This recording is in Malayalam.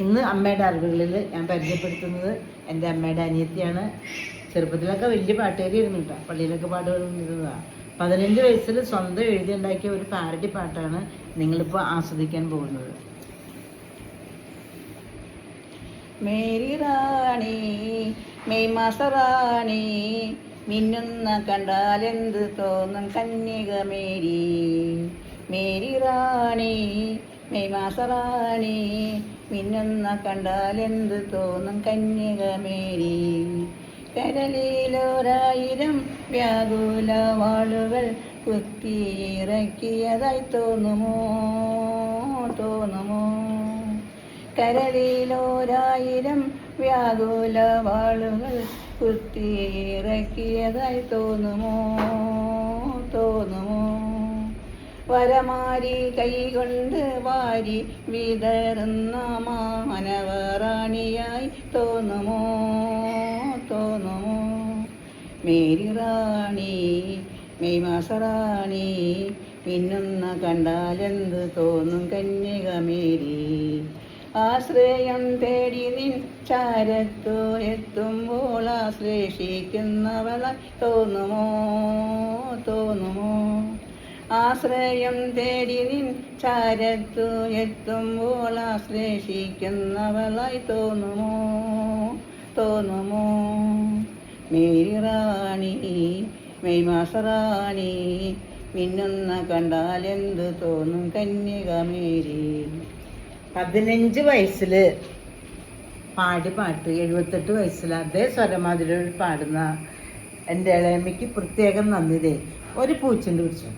ഇന്ന് അമ്മയുടെ അറിവുകളിൽ ഞാൻ പരിചയപ്പെടുത്തുന്നത് എൻ്റെ അമ്മയുടെ അനിയത്തിയാണ്. ചെറുപ്പത്തിലൊക്കെ വലിയ പാട്ടുകാരിയായിരുന്നു കേട്ടോ, പള്ളിയിലൊക്കെ പാടുകൊണ്ടിരുന്നതാണ്. 15 വയസ്സിൽ സ്വന്തം എഴുതിയുണ്ടാക്കിയ ഒരു പാരഡി പാട്ടാണ് നിങ്ങളിപ്പോൾ ആസ്വദിക്കാൻ പോകുന്നത്. മേരി റാണി മെയ് മാസറാണി, മിന്നുന്ന കണ്ടാലെന്ത് തോന്നും കന്യക മേരി. മേരി റാണി മെയ് മാസറാണി, മിന്നുന്ന കണ്ടാലെന്ത് തോന്നും കന്യക മേരി. കരളിലൊരായിരം വ്യാകുല വാളുകൾ കുത്തിയിറക്കിയതായി തോന്നുമോ തോന്നുമോ. കരളിലൊരായിരം വ്യാകുല വാളുകൾ കുത്തിയിറക്കിയതായി തോന്നുമോ തോന്നുമോ. വരമാരി കൈകൊണ്ട് വാരി വിതറുന്ന മാനവറാണിയായി തോന്നുമോ തോന്നുമോ. മേരി റാണി മെയ് മാസറാണി, മിന്നുന്ന കണ്ടാലെന്ത് തോന്നും കന്യക മേരി. ആശ്രയം തേടി നിൻ ചാരത്തു എത്തുമ്പോൾ ആശ്ലേഷിക്കുന്നവളായി തോന്നുമോ തോന്നുമോ. ആശ്രയം തേടി നിൻ ചാരത്തു എത്തുമ്പോൾ ആശ്ലേഷിക്കുന്നവളായി തോന്നുമോ തോന്നുമോ. മേരി റാണി മെയ് മാസറാണി, മിന്നുന്ന കണ്ടാലെന്ത് തോന്നും കന്യക മേരി. 15 വയസ്സിൽ പാടി പാട്ട് 78 വയസ്സിൽ അതേ സ്വരമാതിരി പാടുന്ന എൻ്റെ ഇളയമ്മയ്ക്ക് പ്രത്യേകം നന്ദി. ഒരു പൂച്ചെണ്ട് പിടിച്ചു.